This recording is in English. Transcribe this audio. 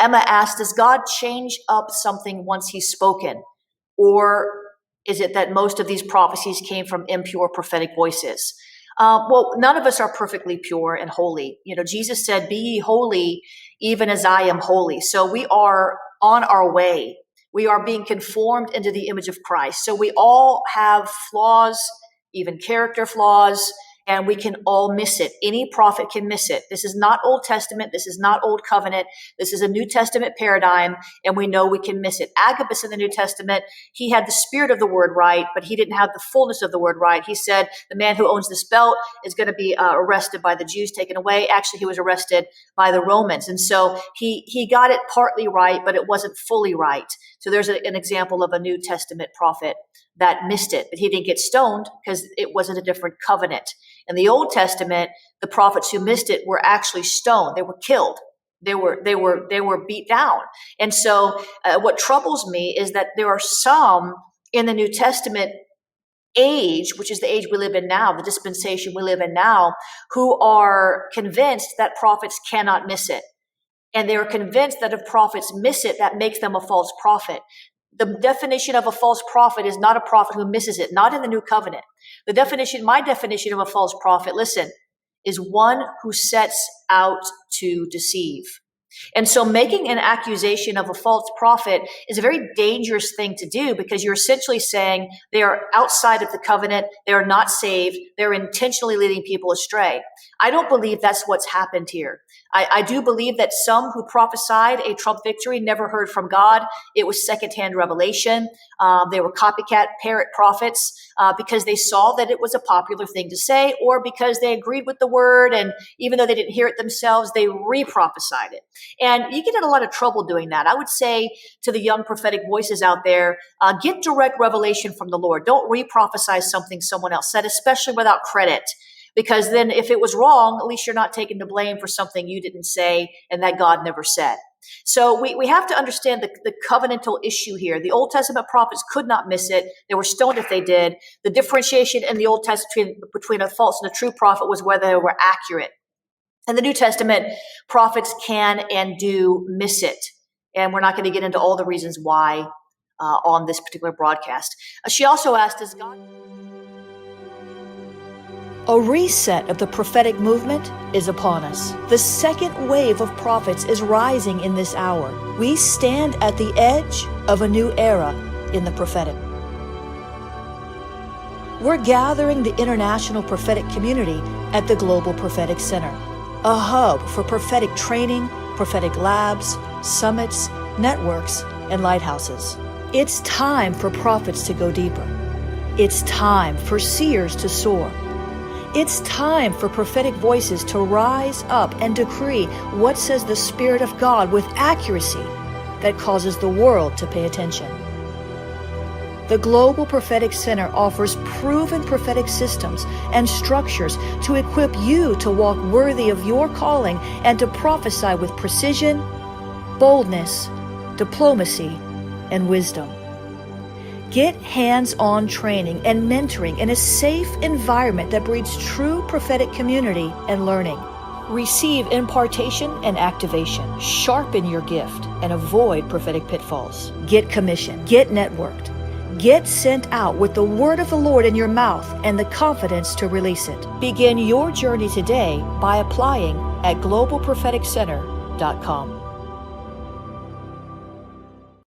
Emma asked, does God change up something once he's spoken? Or is it that most of these prophecies came from impure prophetic voices? Well, none of us are perfectly pure and holy. Jesus said, be ye holy, even as I am holy. So we are on our way. We are being conformed into the image of Christ. So we all have flaws, even character flaws, and we can all miss it. Any prophet can miss it. This is not Old Testament. This is not Old Covenant. This is a New Testament paradigm, and we know we can miss it. Agabus in the New Testament, he had the spirit of the word right, but he didn't have the fullness of the word right. He said, the man who owns this belt is going to be arrested by the Jews, taken away. Actually, he was arrested by the Romans. And so he got it partly right, but it wasn't fully right. So there's an example of a New Testament prophet that missed it, but he didn't get stoned because it wasn't a different covenant. In the Old Testament, the prophets who missed it were actually stoned. They were killed. They were beat down. And so what troubles me is that there are some in the New Testament age, which is the age we live in now, the dispensation we live in now, who are convinced that prophets cannot miss it. And they are convinced that if prophets miss it, that makes them a false prophet. The definition of a false prophet is not a prophet who misses it, not in the New Covenant. My definition of a false prophet, listen, is one who sets out to deceive. And so making an accusation of a false prophet is a very dangerous thing to do, because you're essentially saying they are outside of the covenant, they are not saved, they're intentionally leading people astray. I don't believe that's what's happened here. I do believe that some who prophesied a Trump victory never heard from God. It was secondhand revelation. They were copycat parrot prophets because they saw that it was a popular thing to say, or because they agreed with the word, and even though they didn't hear it themselves, they re-prophesied it. And you get in a lot of trouble doing that. I would say to the young prophetic voices out there, get direct revelation from the Lord. Don't re-prophesy something someone else said, especially without credit. Because then if it was wrong, at least you're not taking the blame for something you didn't say and that God never said. So we have to understand the covenantal issue here. The Old Testament prophets could not miss it. They were stoned if they did. The differentiation in the Old Testament between a false and a true prophet was whether they were accurate. In the New Testament, prophets can and do miss it. And we're not going to get into all the reasons why on this particular broadcast. She also asked, does God... A reset of the prophetic movement is upon us. The second wave of prophets is rising in this hour. We stand at the edge of a new era in the prophetic. We're gathering the international prophetic community at the Global Prophetic Center, a hub for prophetic training, prophetic labs, summits, networks, and lighthouses. It's time for prophets to go deeper. It's time for seers to soar. It's time for prophetic voices to rise up and decree what says the Spirit of God with accuracy that causes the world to pay attention. The Global Prophetic Center offers proven prophetic systems and structures to equip you to walk worthy of your calling and to prophesy with precision, boldness, diplomacy, and wisdom. Get hands-on training and mentoring in a safe environment that breeds true prophetic community and learning. Receive impartation and activation. Sharpen your gift and avoid prophetic pitfalls. Get commissioned. Get networked. Get sent out with the word of the Lord in your mouth and the confidence to release it. Begin your journey today by applying at globalpropheticcenter.com.